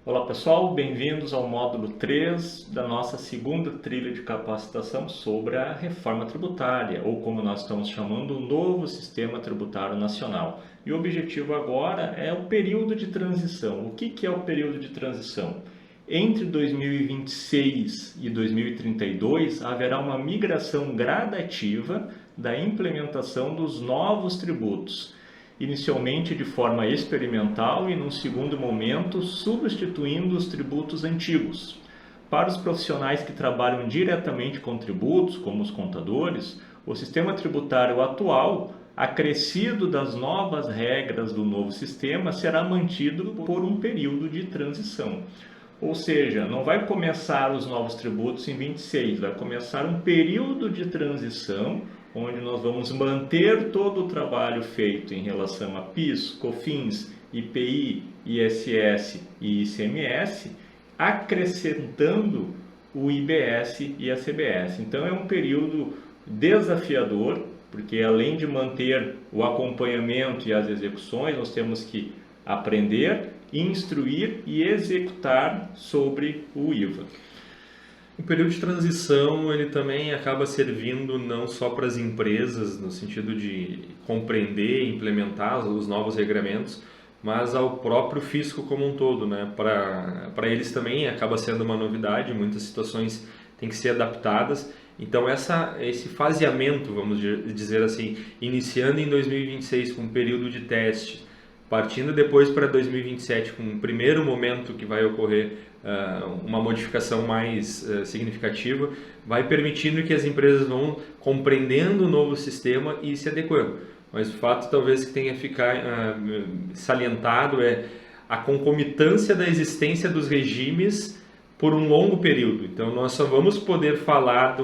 Olá pessoal, bem-vindos ao módulo 3 da nossa segunda trilha de capacitação sobre a reforma tributária, ou como nós estamos chamando, o novo Sistema Tributário Nacional. E o objetivo agora é o período de transição. O que é o período de transição? Entre 2026 e 2032 haverá uma migração gradativa da implementação dos novos tributos, inicialmente de forma experimental e, num segundo momento, substituindo os tributos antigos. Para os profissionais que trabalham diretamente com tributos, como os contadores, o sistema tributário atual, acrescido das novas regras do novo sistema, será mantido por um período de transição. Ou seja, não vai começar os novos tributos em 26, vai começar um período de transição onde nós vamos manter todo o trabalho feito em relação a PIS, COFINS, IPI, ISS e ICMS, acrescentando o IBS e a CBS. Então é um período desafiador, porque além de manter o acompanhamento e as execuções, nós temos que aprender, instruir e executar sobre o IVA. O período de transição ele também acaba servindo não só para as empresas, no sentido de compreender e implementar os novos regramentos, mas ao próprio fisco como um todo, né? Para eles também acaba sendo uma novidade, muitas situações têm que ser adaptadas. Então esse faseamento, vamos dizer assim, iniciando em 2026 com um período de teste, partindo depois para 2027 com um primeiro momento que vai ocorrer uma modificação mais significativa, vai permitindo que as empresas vão compreendendo o novo sistema e se adequando. Mas o fato talvez que tenha que ficar salientado é a concomitância da existência dos regimes por um longo período. Então nós só vamos poder falar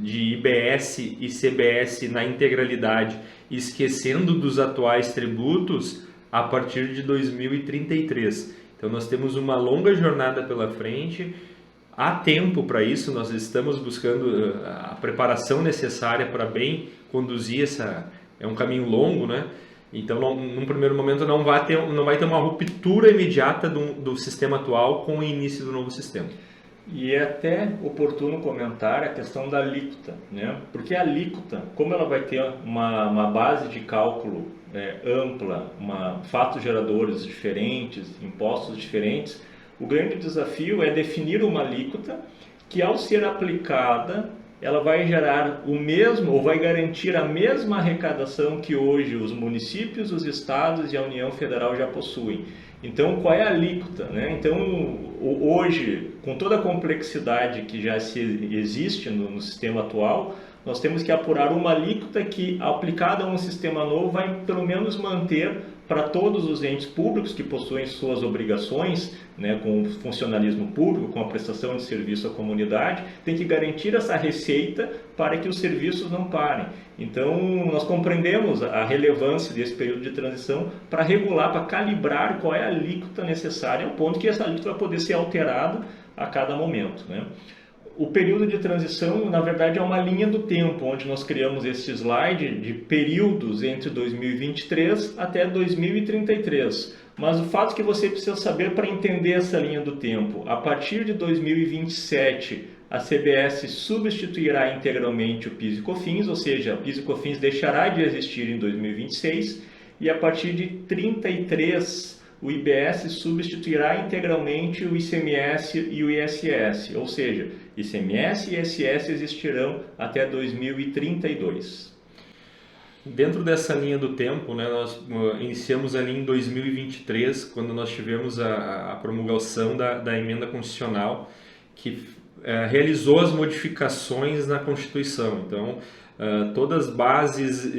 de IBS e CBS na integralidade, esquecendo dos atuais tributos a partir de 2033. Então nós temos uma longa jornada pela frente, há tempo para isso, nós estamos buscando a preparação necessária para bem conduzir é um caminho longo, né? Então num primeiro momento não vai ter uma ruptura imediata do sistema atual com o início do novo sistema. E é até oportuno comentar a questão da alíquota, né? Porque a alíquota, como ela vai ter uma base de cálculo ampla, fatos geradores diferentes, impostos diferentes, o grande desafio é definir uma alíquota que, ao ser aplicada, ela vai gerar o mesmo ou vai garantir a mesma arrecadação que hoje os municípios, os estados e a União Federal já possuem. Então, qual é a alíquota, né? Então, hoje, com toda a complexidade que já existe no sistema atual, nós temos que apurar uma alíquota que, aplicada a um sistema novo, vai pelo menos manter para todos os entes públicos que possuem suas obrigações, né, com o funcionalismo público, com a prestação de serviço à comunidade, tem que garantir essa receita para que os serviços não parem. Então, nós compreendemos a relevância desse período de transição para regular, para calibrar qual é a alíquota necessária, ao ponto que essa alíquota vai poder ser alterada a cada momento, né? O período de transição, na verdade, é uma linha do tempo, onde nós criamos esse slide de períodos entre 2023 até 2033. Mas o fato que você precisa saber para entender essa linha do tempo, a partir de 2027, a CBS substituirá integralmente o PIS e COFINS, ou seja, o PIS e COFINS deixará de existir em 2026, e a partir de 33, o IBS substituirá integralmente o ICMS e o ISS, ou seja, ICMS e ISS existirão até 2032. Dentro dessa linha do tempo, né, nós iniciamos ali em 2023, quando nós tivemos a promulgação da emenda constitucional, que realizou as modificações na Constituição. Então, todas as bases,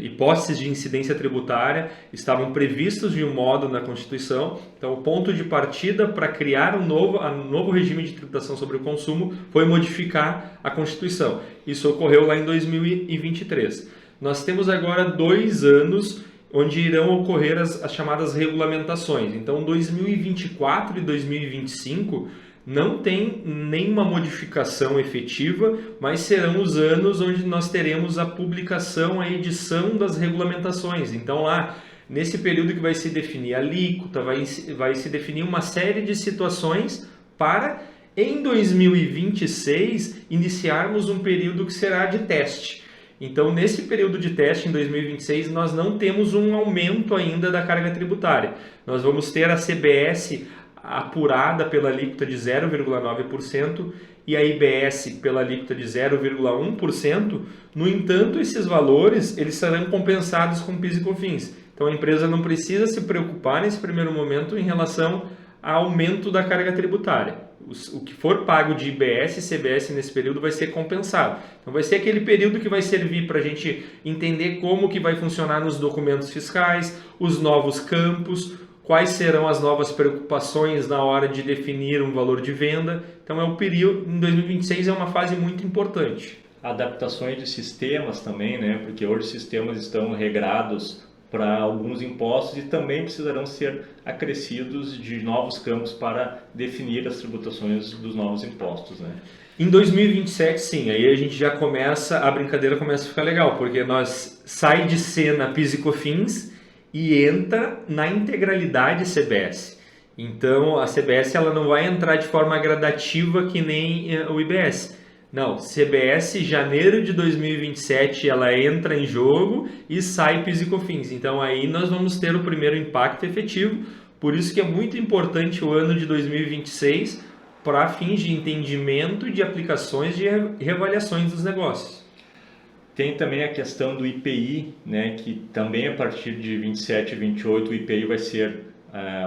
hipóteses de incidência tributária estavam previstos de um modo na Constituição. Então, o ponto de partida para criar um novo regime de tributação sobre o consumo foi modificar a Constituição. Isso ocorreu lá em 2023. Nós temos agora 2 anos onde irão ocorrer as chamadas regulamentações. Então, 2024 e 2025 não tem nenhuma modificação efetiva, mas serão os anos onde nós teremos a publicação, a edição das regulamentações. Então lá Nesse período que vai se definir a alíquota, vai se definir uma série de situações para, em 2026, iniciarmos um período que será de teste. Então, nesse período de teste, em 2026, nós não temos um aumento ainda da carga tributária. Nós vamos ter a CBS apurada pela alíquota de 0,9% e a IBS pela alíquota de 0,1%. No entanto, esses valores eles serão compensados com PIS e COFINS. Então, a empresa não precisa se preocupar nesse primeiro momento em relação ao aumento da carga tributária. O que for pago de IBS e CBS nesse período vai ser compensado. Então vai ser aquele período que vai servir para a gente entender como que vai funcionar nos documentos fiscais, os novos campos, quais serão as novas preocupações na hora de definir um valor de venda. Então é um período, em 2026 é uma fase muito importante. Adaptações de sistemas também, né? Porque hoje os sistemas estão regrados para alguns impostos e também precisarão ser acrescidos de novos campos para definir as tributações dos novos impostos, né? Em 2027, sim, aí a gente já começa, a brincadeira começa a ficar legal, porque nós sai de cena PIS e COFINS e entra na integralidade CBS. Então, a CBS ela não vai entrar de forma gradativa que nem o IBS. Não, CBS, janeiro de 2027, ela entra em jogo e sai PIS e COFINS. Então aí nós vamos ter o primeiro impacto efetivo. Por isso que é muito importante o ano de 2026 para fins de entendimento de aplicações de reavaliações dos negócios. Tem também a questão do IPI, né, que também a partir de 27 e 28 o IPI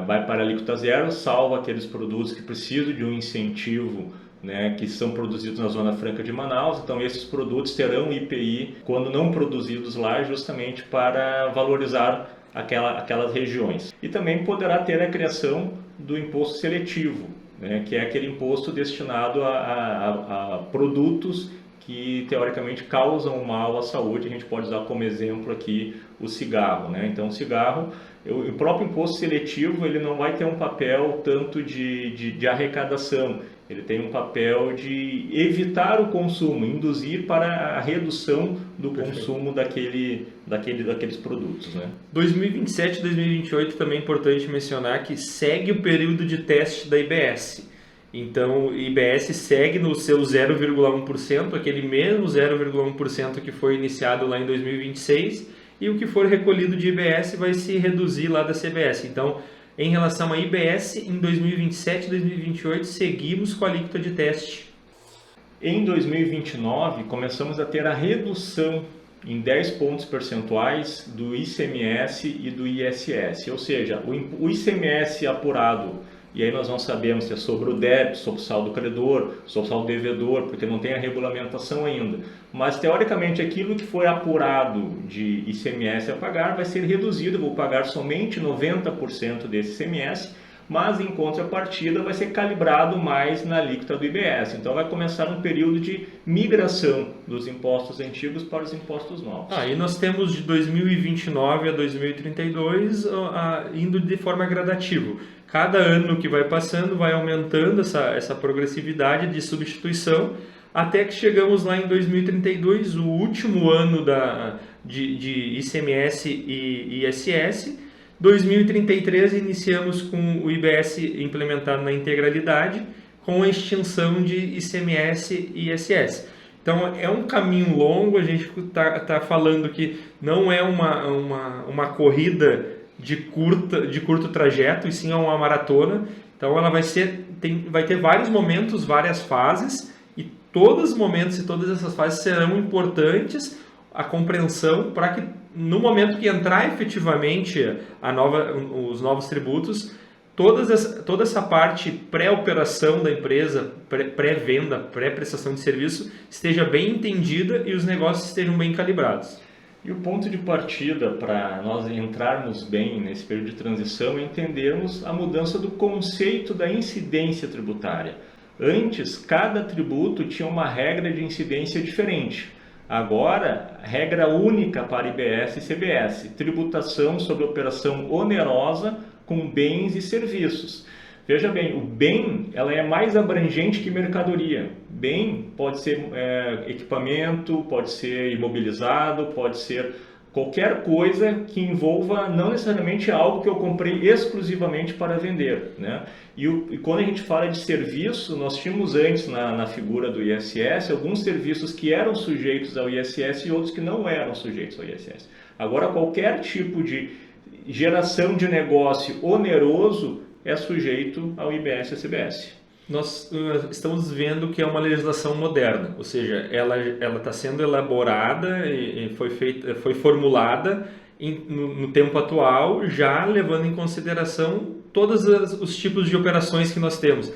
vai para a alíquota zero, salvo aqueles produtos que precisam de um incentivo, né, que são produzidos na Zona Franca de Manaus. Então esses produtos terão IPI quando não produzidos lá, justamente para valorizar aquelas regiões. E também poderá ter a criação do imposto seletivo, né, que é aquele imposto destinado a produtos que teoricamente causam mal à saúde. A gente pode usar como exemplo aqui o cigarro, né? Então o cigarro, o próprio imposto seletivo, ele não vai ter um papel tanto de arrecadação, ele tem um papel de evitar o consumo, induzir para a redução do consumo daqueles produtos, né? 2027 e 2028 também é importante mencionar que segue o período de teste da IBS. Então, o IBS segue no seu 0,1%, aquele mesmo 0,1% que foi iniciado lá em 2026, e o que for recolhido de IBS vai se reduzir lá da CBS. Então, em relação a IBS, em 2027 e 2028, seguimos com a alíquota de teste. Em 2029, começamos a ter a redução em 10 pontos percentuais do ICMS e do ISS, ou seja, o ICMS apurado, e aí nós não sabemos se é sobre o débito, sobre o saldo credor, sobre o saldo devedor, porque não tem a regulamentação ainda. Mas, teoricamente, aquilo que foi apurado de ICMS a pagar vai ser reduzido. Eu vou pagar somente 90% desse ICMS, mas, em contrapartida, vai ser calibrado mais na alíquota do IBS. Então, vai começar um período de migração dos impostos antigos para os impostos novos. E nós temos de 2029 a 2032 indo de forma gradativa. Cada ano que vai passando vai aumentando essa progressividade de substituição, até que chegamos lá em 2032, o último ano de ICMS e ISS. 2033 iniciamos com o IBS implementado na integralidade, com a extinção de ICMS e ISS. Então é um caminho longo, a gente está falando que não é uma corrida de curto trajeto, e sim é uma maratona. Então ela vai ter vários momentos, várias fases, e todos os momentos e todas essas fases serão importantes a compreensão para que no momento que entrar efetivamente os novos tributos, toda essa parte pré-operação da empresa, pré-venda, pré-prestação de serviço esteja bem entendida e os negócios estejam bem calibrados. E o ponto de partida para nós entrarmos bem nesse período de transição é entendermos a mudança do conceito da incidência tributária. Antes, cada tributo tinha uma regra de incidência diferente. Agora, regra única para IBS e CBS, tributação sobre operação onerosa com bens e serviços. Veja bem, o bem ela é mais abrangente que mercadoria. Bem pode ser equipamento, pode ser imobilizado, pode ser Qualquer coisa que envolva não necessariamente algo que eu comprei exclusivamente para vender, né? E quando a gente fala de serviço, nós tínhamos antes na figura do ISS alguns serviços que eram sujeitos ao ISS e outros que não eram sujeitos ao ISS. Agora, qualquer tipo de geração de negócio oneroso é sujeito ao IBS e CBS. Nós estamos vendo que é uma legislação moderna, ou seja, ela está sendo elaborada e foi formulada no tempo atual, já levando em consideração todos os tipos de operações que nós temos.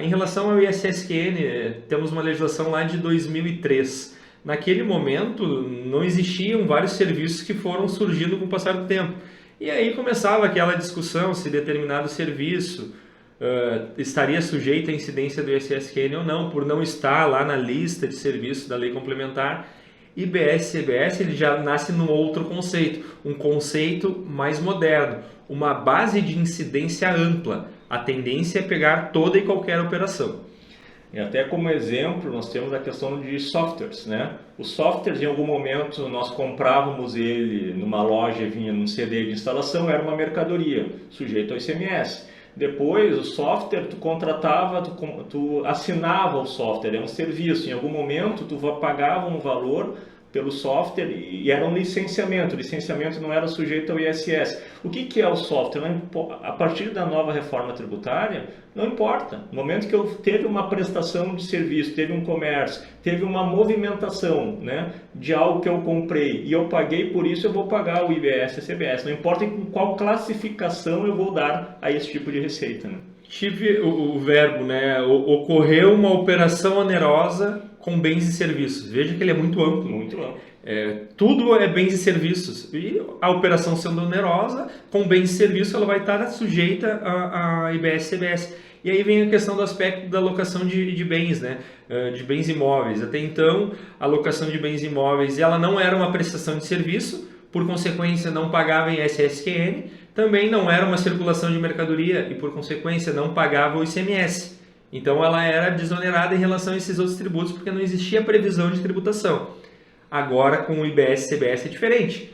Em relação ao ISSQN, temos uma legislação lá de 2003. Naquele momento, não existiam vários serviços que foram surgindo com o passar do tempo. E aí começava aquela discussão se determinado serviço estaria sujeito à incidência do ISSQN ou não, por não estar lá na lista de serviços da lei complementar. IBS e CBS ele já nasce num outro conceito, um conceito mais moderno, uma base de incidência ampla. A tendência é pegar toda e qualquer operação. E até como exemplo, nós temos a questão de softwares, né? Os softwares, em algum momento, nós comprávamos ele numa loja, vinha num CD de instalação, era uma mercadoria, sujeito ao ICMS. Depois, o software, tu contratava, tu assinava o software, é um serviço. Em algum momento, tu pagava um valor pelo software e era um licenciamento. O licenciamento não era sujeito ao ISS. O que é o software? A partir da nova reforma tributária, não importa. No momento que eu teve uma prestação de serviço, teve um comércio, teve uma movimentação, né, de algo que eu comprei e eu paguei por isso, eu vou pagar o IBS e a CBS. Não importa em qual classificação eu vou dar a esse tipo de receita, né? Tive o verbo, né? Ocorreu uma operação onerosa com bens e serviços. Veja que ele é muito amplo. Muito amplo. Tudo é bens e serviços. E a operação sendo onerosa, com bens e serviços, ela vai estar sujeita a IBS e CBS. E aí vem a questão do aspecto da alocação de bens, né? De bens imóveis. Até então, a alocação de bens imóveis ela não era uma prestação de serviço, por consequência não pagava em ISSQN, também não era uma circulação de mercadoria e por consequência não pagava o ICMS. Então ela era desonerada em relação a esses outros tributos porque não existia previsão de tributação. Agora com o IBS e CBS é diferente.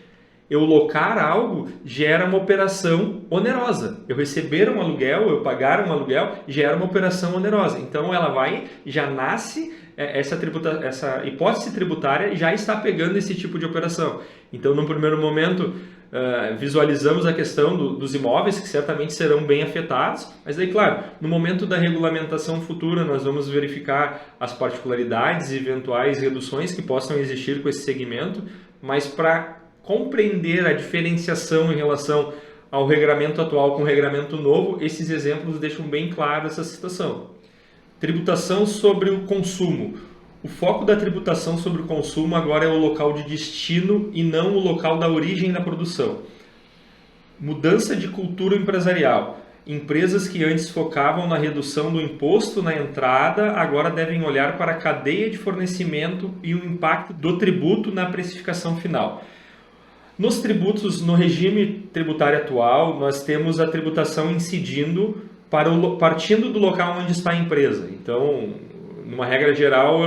Eu locar algo gera uma operação onerosa. Eu receber um aluguel, eu pagar um aluguel, gera uma operação onerosa. Então ela já nasce, essa hipótese tributária já está pegando esse tipo de operação. Então, no primeiro momento, visualizamos a questão dos imóveis, que certamente serão bem afetados, mas aí, claro, no momento da regulamentação futura, nós vamos verificar as particularidades e eventuais reduções que possam existir com esse segmento, mas para compreender a diferenciação em relação ao regramento atual com o regramento novo, esses exemplos deixam bem claro essa situação. Tributação sobre o consumo. O foco da tributação sobre o consumo agora é o local de destino e não o local da origem da produção. Mudança de cultura empresarial. Empresas que antes focavam na redução do imposto na entrada, agora devem olhar para a cadeia de fornecimento e o impacto do tributo na precificação final. Nos tributos, no regime tributário atual, nós temos a tributação incidindo partindo do local onde está a empresa. Então, numa regra geral,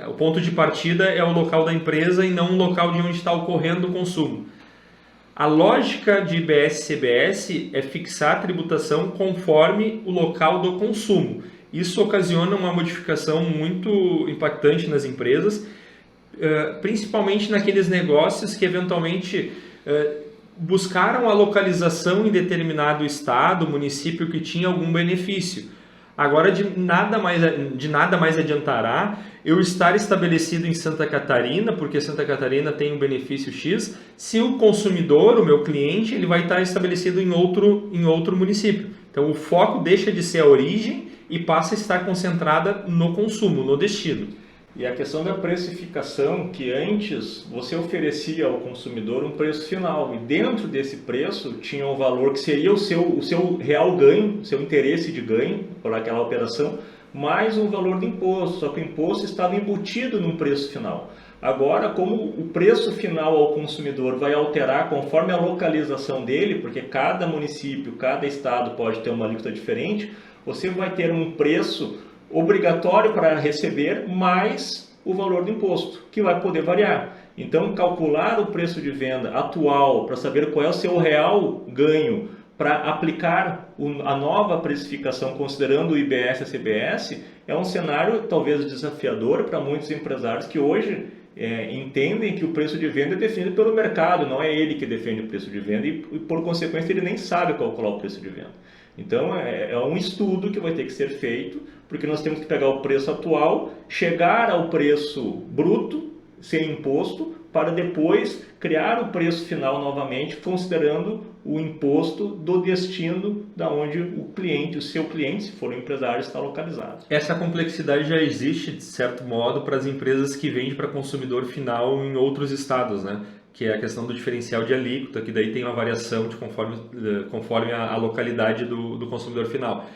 o ponto de partida é o local da empresa e não o local de onde está ocorrendo o consumo. A lógica de IBS e CBS é fixar a tributação conforme o local do consumo. Isso ocasiona uma modificação muito impactante nas empresas, principalmente naqueles negócios que eventualmente buscaram a localização em determinado estado, município que tinha algum benefício. Agora, de nada mais adiantará eu estar estabelecido em Santa Catarina, porque Santa Catarina tem um benefício X, se o consumidor, o meu cliente, ele vai estar estabelecido em outro município. Então, o foco deixa de ser a origem e passa a estar concentrada no consumo, no destino. E a questão da precificação, que antes você oferecia ao consumidor um preço final e dentro desse preço tinha um valor que seria o seu real ganho, o seu interesse de ganho por aquela operação, mais um valor do imposto, só que o imposto estava embutido num preço final. Agora, como o preço final ao consumidor vai alterar conforme a localização dele, porque cada município, cada estado pode ter uma alíquota diferente, você vai ter um preço obrigatório para receber mais o valor do imposto, que vai poder variar. Então, calcular o preço de venda atual para saber qual é o seu real ganho para aplicar a nova precificação considerando o IBS e a CBS é um cenário talvez desafiador para muitos empresários que hoje entendem que o preço de venda é definido pelo mercado, não é ele que define o preço de venda e por consequência ele nem sabe calcular o preço de venda. Então é um estudo que vai ter que ser feito, porque nós temos que pegar o preço atual, chegar ao preço bruto, sem imposto, para depois criar o preço final novamente, considerando o imposto do destino da onde o cliente, o seu cliente, se for um empresário, está localizado. Essa complexidade já existe, de certo modo, para as empresas que vendem para consumidor final em outros estados, né? Que é a questão do diferencial de alíquota, que daí tem uma variação de conforme a localidade do consumidor final.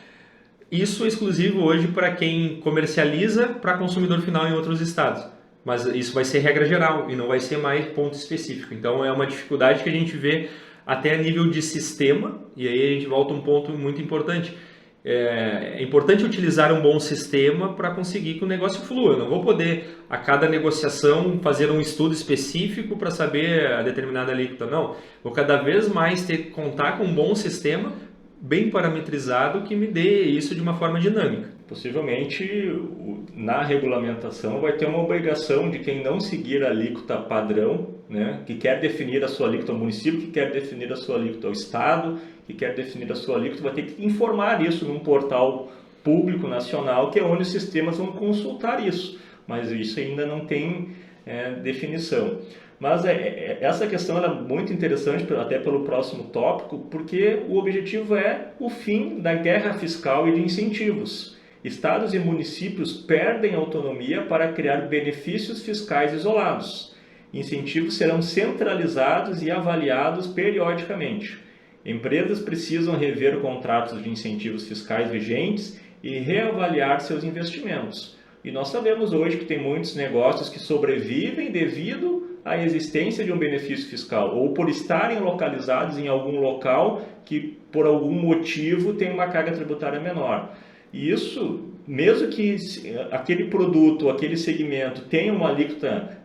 Isso é exclusivo hoje para quem comercializa para consumidor final em outros estados. Mas isso vai ser regra geral e não vai ser mais ponto específico. Então é uma dificuldade que a gente vê até a nível de sistema, e aí a gente volta a um ponto muito importante. É importante utilizar um bom sistema para conseguir que o negócio flua. Eu não vou poder, a cada negociação, fazer um estudo específico para saber a determinada alíquota. Não, vou cada vez mais ter que contar com um bom sistema, bem parametrizado, que me dê isso de uma forma dinâmica. Possivelmente, na regulamentação, vai ter uma obrigação de quem não seguir a alíquota padrão, né, que quer definir a sua alíquota ao município, que quer definir a sua alíquota ao estado, que quer definir a sua alíquota, vai ter que informar isso num portal público nacional, que é onde os sistemas vão consultar isso. Mas isso ainda não tem definição. Mas essa questão é muito interessante, até pelo próximo tópico, porque o objetivo é o fim da guerra fiscal e de incentivos. Estados e municípios perdem autonomia para criar benefícios fiscais isolados. Incentivos serão centralizados e avaliados periodicamente. Empresas precisam rever contratos de incentivos fiscais vigentes e reavaliar seus investimentos. E nós sabemos hoje que tem muitos negócios que sobrevivem devido à existência de um benefício fiscal ou por estarem localizados em algum local que, por algum motivo, tem uma carga tributária menor. E isso, mesmo que aquele produto, aquele segmento tenha uma alíquota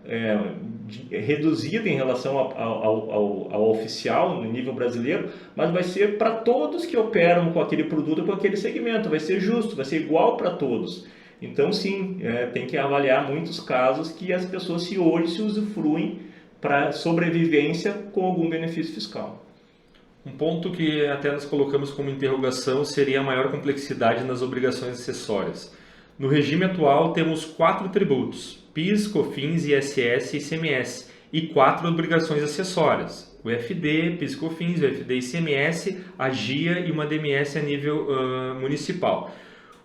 reduzida em relação ao oficial no nível brasileiro, mas vai ser para todos que operam com aquele produto ou com aquele segmento, vai ser justo, vai ser igual para todos. Então sim, tem que avaliar muitos casos que as pessoas hoje se usufruem para sobrevivência com algum benefício fiscal. Um ponto que até nós colocamos como interrogação seria a maior complexidade nas obrigações acessórias. No regime atual temos 4 tributos, PIS, COFINS, ISS e ICMS, e 4 obrigações acessórias, o FD, PIS, COFINS, o FD, ICMS, a GIA e uma DMS a nível municipal.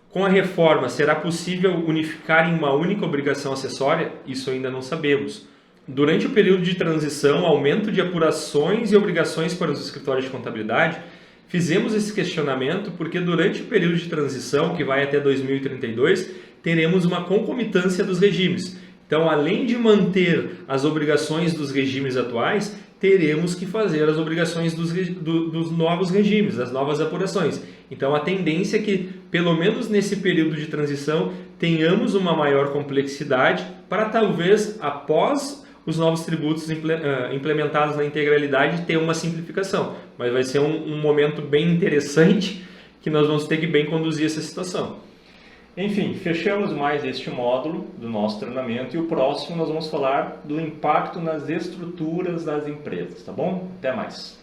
Com a reforma, será possível unificar em uma única obrigação acessória? Isso ainda não sabemos. Durante o período de transição, aumento de apurações e obrigações para os escritórios de contabilidade, fizemos esse questionamento porque durante o período de transição, que vai até 2032, teremos uma concomitância dos regimes. Então, além de manter as obrigações dos regimes atuais, teremos que fazer as obrigações dos novos regimes, das novas apurações. Então, a tendência é que, pelo menos nesse período de transição, tenhamos uma maior complexidade para talvez, após os novos tributos implementados na integralidade, ter uma simplificação. Mas vai ser um momento bem interessante que nós vamos ter que bem conduzir essa situação. Enfim, fechamos mais este módulo do nosso treinamento e o próximo nós vamos falar do impacto nas estruturas das empresas, tá bom? Até mais!